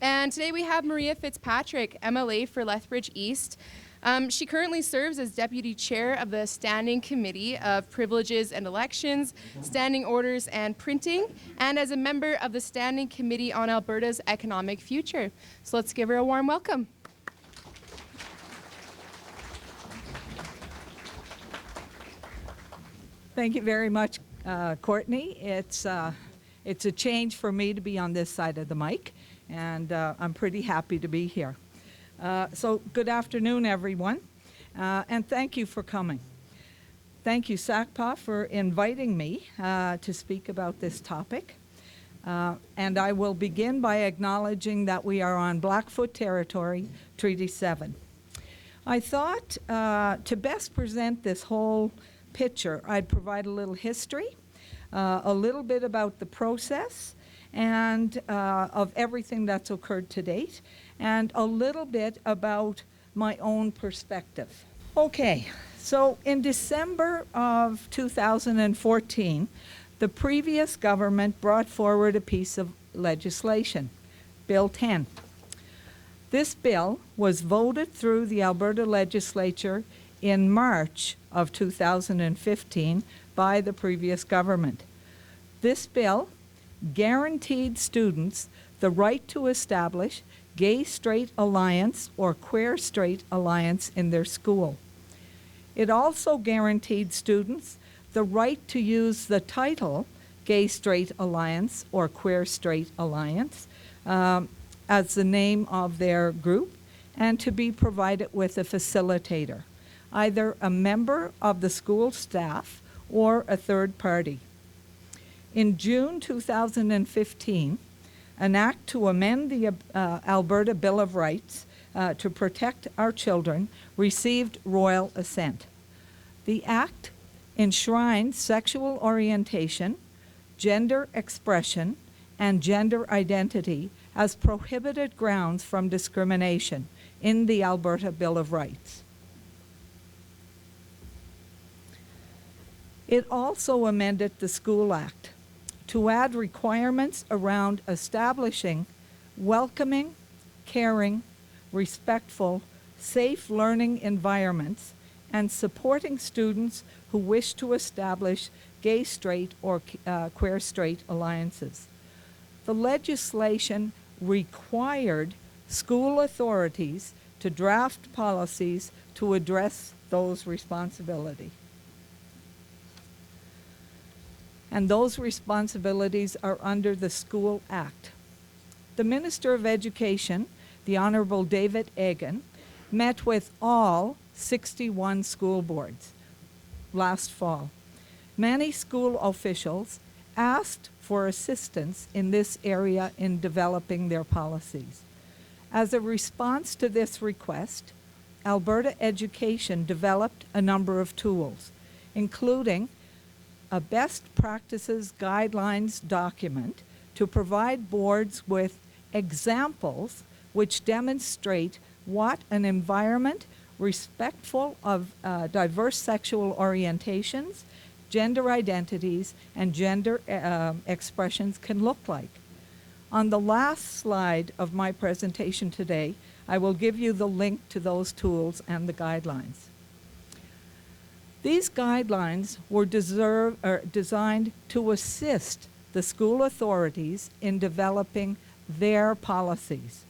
And today we have Maria Fitzpatrick, MLA for Lethbridge East. She currently serves as Deputy Chair of the Standing Committee of Privileges and Elections, Standing Orders and Printing, and as a member of the Standing Committee on Alberta's Economic Future. So let's give her a warm welcome. Thank you very much, Courtney. It's a change for me to be on this side of the mic, and I'm pretty happy to be here. So good afternoon, everyone, and thank you for coming. Thank you, SACPA, for inviting me to speak about this topic. And I will begin by acknowledging that we are on Blackfoot territory, Treaty 7. I thought to best present this whole picture, I'd provide a little history, a little bit about the process, and of everything that's occurred to date, and a little bit about my own perspective. Okay, so in December of 2014, the previous government brought forward a piece of legislation, Bill 10. This bill was voted through the Alberta legislature in March of 2015 by the previous government. This bill guaranteed students the right to establish gay-straight alliance or queer-straight alliance in their school. It also guaranteed students the right to use the title gay-straight alliance or queer-straight alliance as the name of their group, and to be provided with a facilitator, either a member of the school staff or a third party. In June 2015, an act to amend the Alberta Bill of Rights to protect our children received royal assent. The act enshrines sexual orientation, gender expression, and gender identity as prohibited grounds from discrimination in the Alberta Bill of Rights. It also amended the School Act to add requirements around establishing welcoming, caring, respectful, safe learning environments and supporting students who wish to establish gay, straight, or queer straight alliances. The legislation required school authorities to draft policies to address those responsibilities. And those responsibilities are under the School Act. The Minister of Education, the Honourable David Egan, met with all 61 school boards last fall. Many school officials asked for assistance in this area in developing their policies. As a response to this request, Alberta Education developed a number of tools, including a best practices guidelines document to provide boards with examples which demonstrate what an environment respectful of diverse sexual orientations, gender identities, and gender expressions can look like. On the last slide of my presentation today, I will give you the link to those tools and the guidelines. These guidelines were designed to assist the school authorities in developing their policies.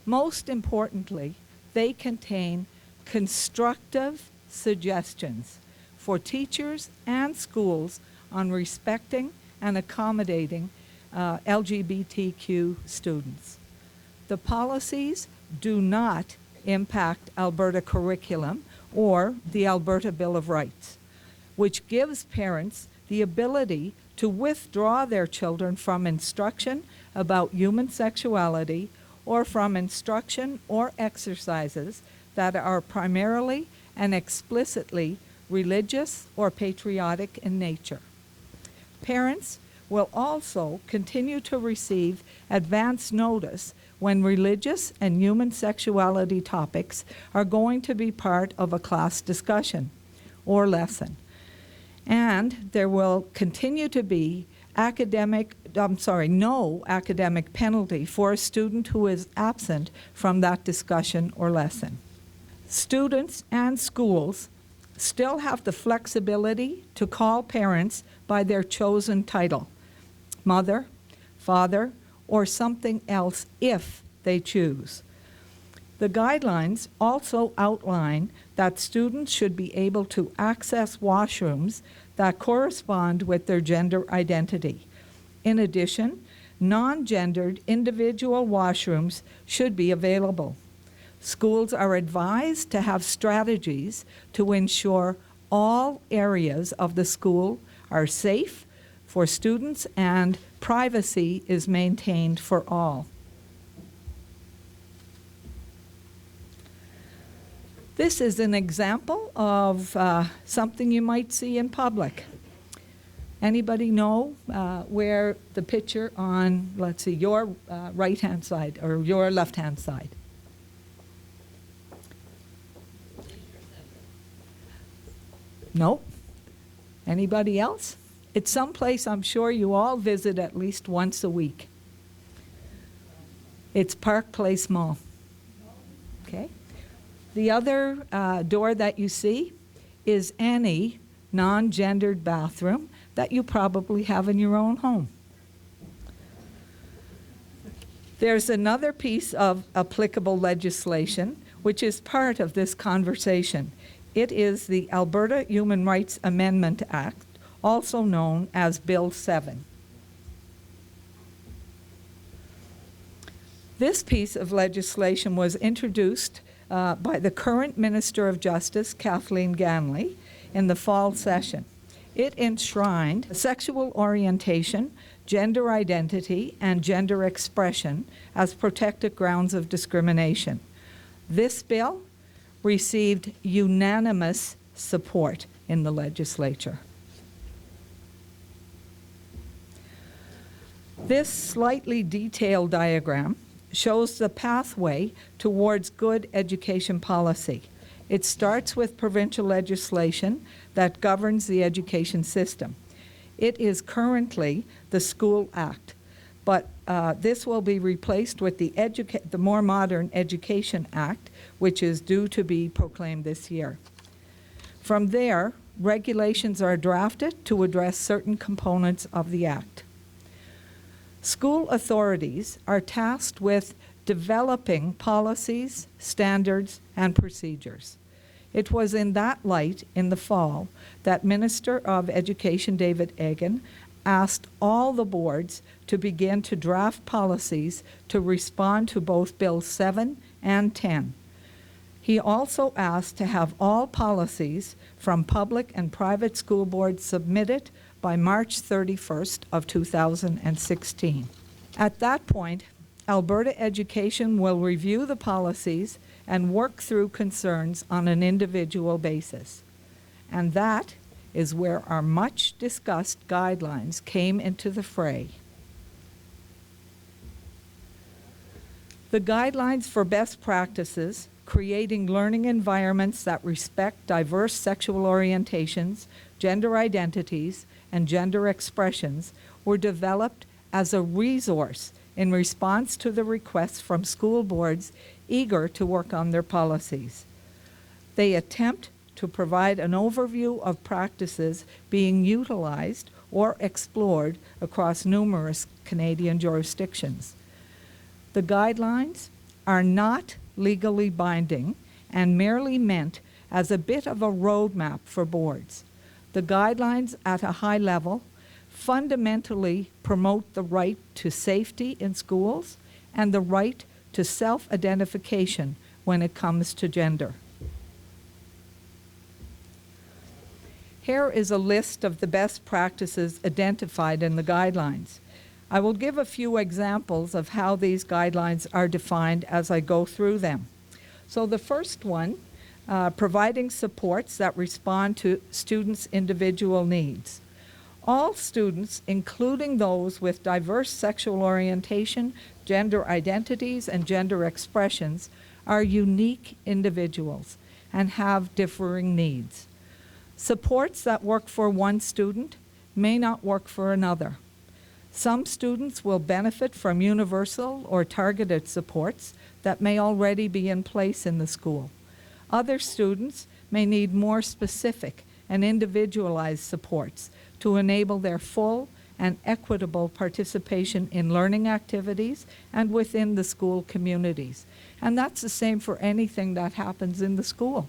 Most importantly, they contain constructive suggestions for teachers and schools on respecting and accommodating LGBTQ students. The policies do not impact Alberta curriculum or the Alberta Bill of Rights, which gives parents the ability to withdraw their children from instruction about human sexuality or from instruction or exercises that are primarily and explicitly religious or patriotic in nature. Parents will also continue to receive advance notice when religious and human sexuality topics are going to be part of a class discussion or lesson. And there will continue to be academic no academic penalty for a student who is absent from that discussion or lesson. Students and schools still have the flexibility to call parents by their chosen title, mother, father, or something else if they choose. The guidelines also outline that students should be able to access washrooms that correspond with their gender identity. In addition, non-gendered individual washrooms should be available. Schools are advised to have strategies to ensure all areas of the school are safe for students and privacy is maintained for all. This is an example of something you might see in public. Anybody know where the picture on, let's see, your right-hand side or your left-hand side? No? Anybody else? It's someplace I'm sure you all visit at least once a week. It's Park Place Mall. Okay? The other door that you see is any non-gendered bathroom that you probably have in your own home. There's another piece of applicable legislation which is part of this conversation. It is the Alberta Human Rights Amendment Act, also known as Bill 7. This piece of legislation was introduced by the current Minister of Justice, Kathleen Ganley, in the fall session. It enshrined sexual orientation, gender identity, and gender expression as protected grounds of discrimination. This bill received unanimous support in the legislature. This slightly detailed diagram shows the pathway towards good education policy. It starts with provincial legislation that governs the education system. It is currently the School Act, but this will be replaced with the more modern Education Act, which is due to be proclaimed this year. From there, regulations are drafted to address certain components of the Act. School authorities are tasked with developing policies, standards, and procedures. It was in that light, in the fall, that Minister of Education David Eggen asked all the boards to begin to draft policies to respond to both Bill 7 and 10. He also asked to have all policies from public and private school boards submitted by March 31st of 2016. At that point, Alberta Education will review the policies and work through concerns on an individual basis. And that is where our much discussed guidelines came into the fray. The guidelines for best practices, creating learning environments that respect diverse sexual orientations, gender identities, and gender expressions were developed as a resource in response to the requests from school boards eager to work on their policies. They attempt to provide an overview of practices being utilized or explored across numerous Canadian jurisdictions. The guidelines are not legally binding and merely meant as a bit of a roadmap for boards. The guidelines at a high level fundamentally promote the right to safety in schools and the right to self-identification when it comes to gender. Here is a list of the best practices identified in the guidelines. I will give a few examples of how these guidelines are defined as I go through them. So the first one, providing supports that respond to students' individual needs. All students, including those with diverse sexual orientation, gender identities, and gender expressions, are unique individuals and have differing needs. Supports that work for one student may not work for another. Some students will benefit from universal or targeted supports that may already be in place in the school. Other students may need more specific and individualized supports to enable their full and equitable participation in learning activities and within the school communities. And that's the same for anything that happens in the school.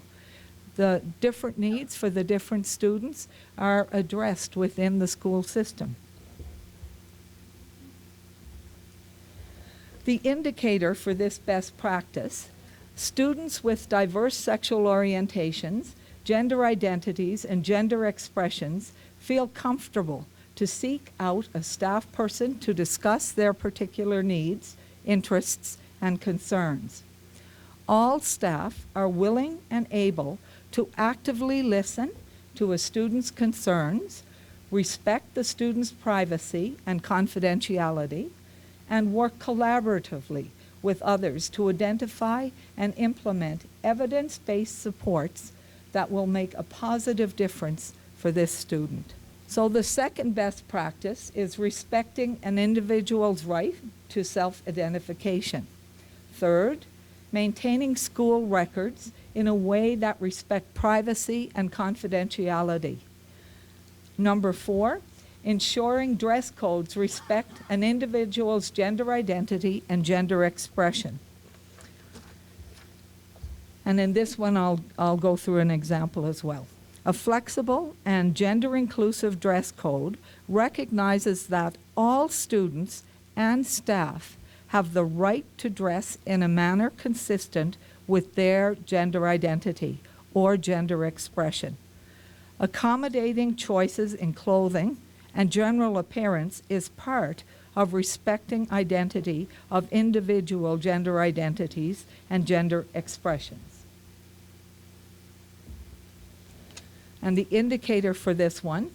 The different needs for the different students are addressed within the school system. The indicator for this best practice: students with diverse sexual orientations, gender identities, and gender expressions feel comfortable to seek out a staff person to discuss their particular needs, interests, and concerns. All staff are willing and able to actively listen to a student's concerns, respect the student's privacy and confidentiality, and work collaboratively with others to identify and implement evidence-based supports that will make a positive difference for this student. So the second best practice is respecting an individual's right to self-identification. Third, maintaining school records in a way that respect privacy and confidentiality. Number 4, ensuring dress codes respect an individual's gender identity and gender expression. And in this one, I'll go through an example as well. A flexible and gender-inclusive dress code recognizes that all students and staff have the right to dress in a manner consistent with their gender identity or gender expression. Accommodating choices in clothing and general appearance is part of respecting identity of individual gender identities and gender expressions. And the indicator for this one: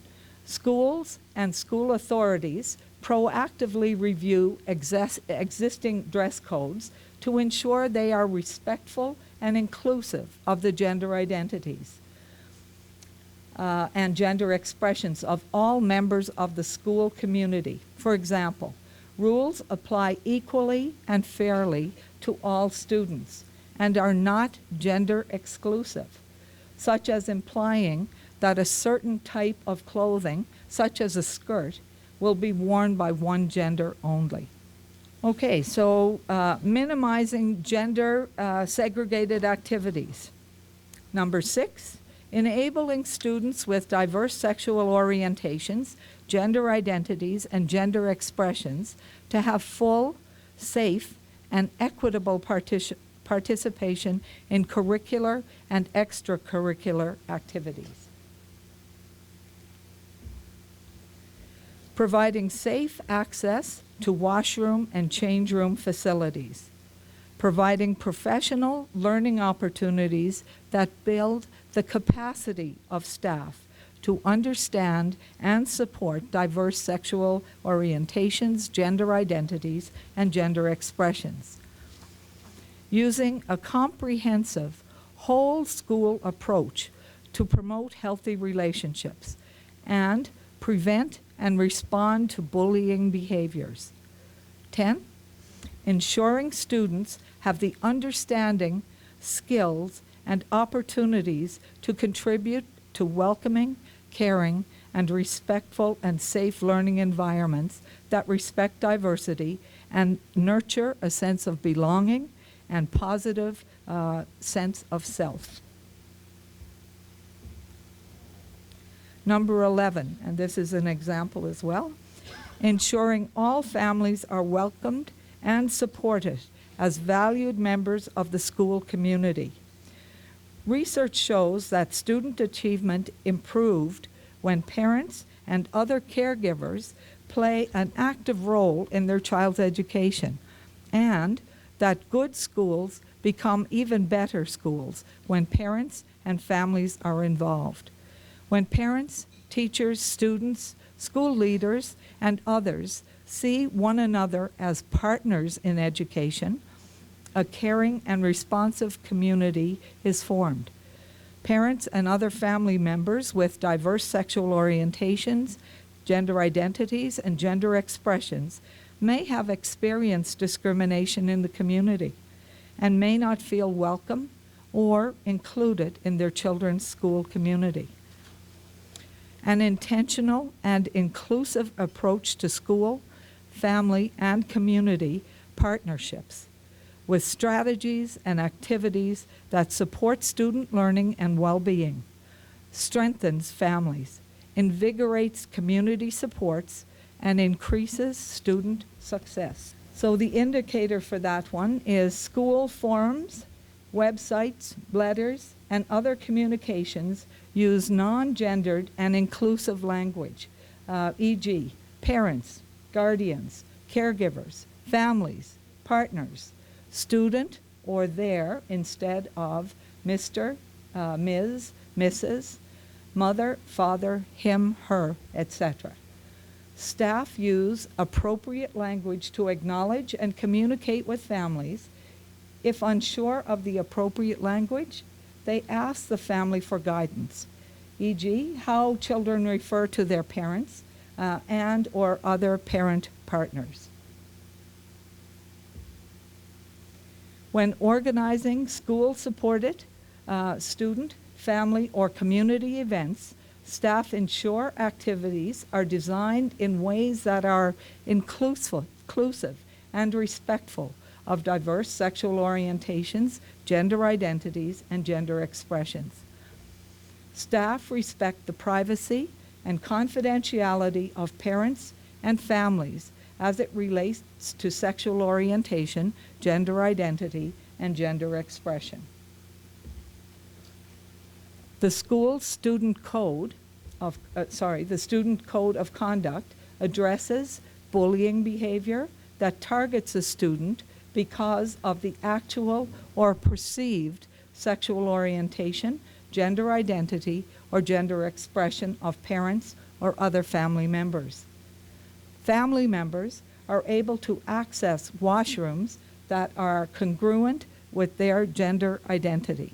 schools and school authorities proactively review existing dress codes to ensure they are respectful and inclusive of the gender identities and gender expressions of all members of the school community. For example, rules apply equally and fairly to all students and are not gender exclusive, such as implying that a certain type of clothing, such as a skirt, will be worn by one gender only. Okay, so minimizing gender-segregated activities. Number 6, enabling students with diverse sexual orientations, gender identities, and gender expressions to have full, safe, and equitable participation in curricular and extracurricular activities. Providing safe access to washroom and change room facilities. Providing professional learning opportunities that build the capacity of staff to understand and support diverse sexual orientations, gender identities, and gender expressions. Using a comprehensive, whole school approach to promote healthy relationships and prevent and respond to bullying behaviors. 10, ensuring students have the understanding, skills, and opportunities to contribute to welcoming, caring, and respectful and safe learning environments that respect diversity and nurture a sense of belonging and positive sense of self. Number 11, and this is an example as well, ensuring all families are welcomed and supported as valued members of the school community. Research shows that student achievement improved when parents and other caregivers play an active role in their child's education, and that good schools become even better schools when parents and families are involved. When parents, teachers, students, school leaders, and others see one another as partners in education, a caring and responsive community is formed. Parents and other family members with diverse sexual orientations, gender identities, and gender expressions may have experienced discrimination in the community and may not feel welcome or included in their children's school community. An intentional and inclusive approach to school, family, and community partnerships with strategies and activities that support student learning and well-being, strengthens families, invigorates community supports, and increases student success. So the indicator for that one is school forums, websites, letters, and other communications use non-gendered and inclusive language, e.g., parents, guardians, caregivers, families, partners, student or their instead of Mr., Ms., Mrs., mother, father, him, her, etc. Staff use appropriate language to acknowledge and communicate with families. If unsure of the appropriate language, they ask the family for guidance, e.g., how children refer to their parents and or other parent partners. When organizing school-supported student, family, or community events, staff ensure activities are designed in ways that are inclusive and respectful of diverse sexual orientations, gender identities, and gender expressions. Staff respect the privacy and confidentiality of parents and families as it relates to sexual orientation, gender identity, and gender expression. The school student code of conduct addresses bullying behavior that targets a student because of the actual or perceived sexual orientation, gender identity, or gender expression of parents or other family members. Family members are able to access washrooms that are congruent with their gender identity.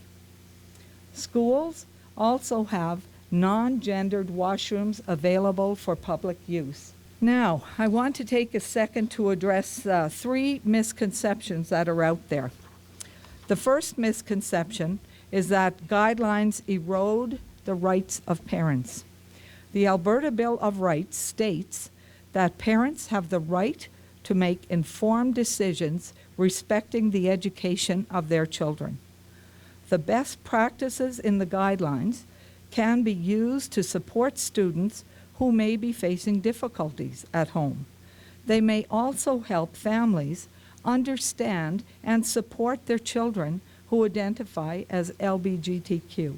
Schools also have non-gendered washrooms available for public use. Now, I want to take a second to address 3 misconceptions that are out there. The first misconception is that guidelines erode the rights of parents. The Alberta Bill of Rights states that parents have the right to make informed decisions respecting the education of their children. The best practices in the guidelines can be used to support students who may be facing difficulties at home. They may also help families understand and support their children who identify as LGBTQ.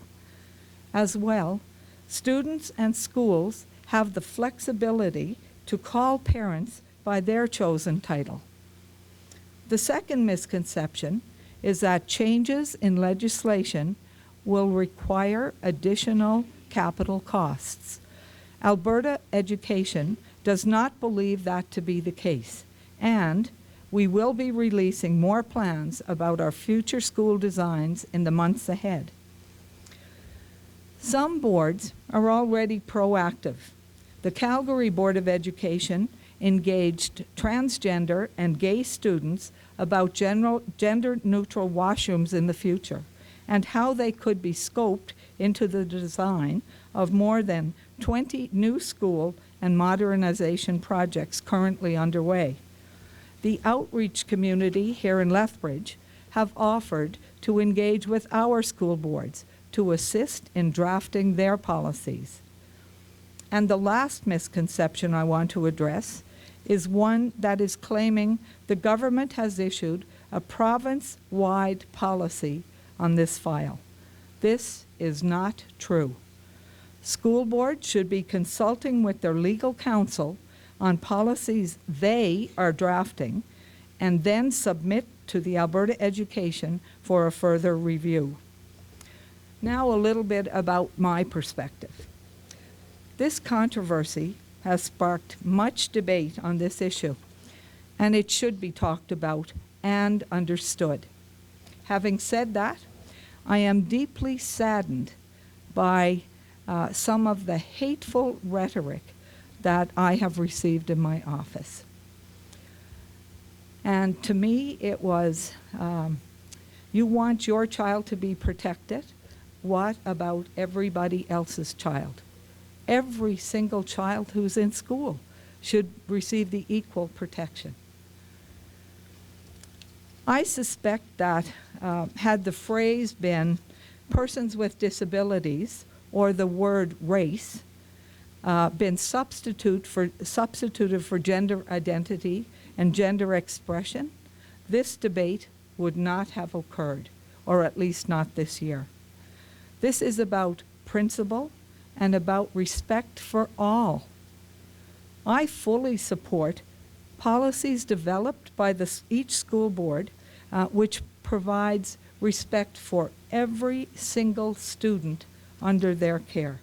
As well, students and schools have the flexibility to call parents by their chosen title. The second misconception is that changes in legislation will require additional capital costs. Alberta Education does not believe that to be the case, and we will be releasing more plans about our future school designs in the months ahead. Some boards are already proactive. The Calgary Board of Education engaged transgender and gay students about gender-neutral washrooms in the future and how they could be scoped into the design of more than 20 new school and modernization projects currently underway. The outreach community here in Lethbridge have offered to engage with our school boards to assist in drafting their policies. And the last misconception I want to address is one that is claiming the government has issued a province-wide policy on this file. This is not true. School boards should be consulting with their legal counsel on policies they are drafting and then submit to the Alberta Education for a further review. Now a little bit about my perspective. This controversy has sparked much debate on this issue, and it should be talked about and understood. Having said that, I am deeply saddened by some of the hateful rhetoric that I have received in my office. And to me, it was, you want your child to be protected. What about everybody else's child? Every single child who's in school should receive the equal protection. I suspect that had the phrase been persons with disabilities or the word race been substituted for gender identity and gender expression, this debate would not have occurred, or at least not this year. This is about principle and about respect for all. I fully support policies developed by each school board which provides respect for every single student under their care.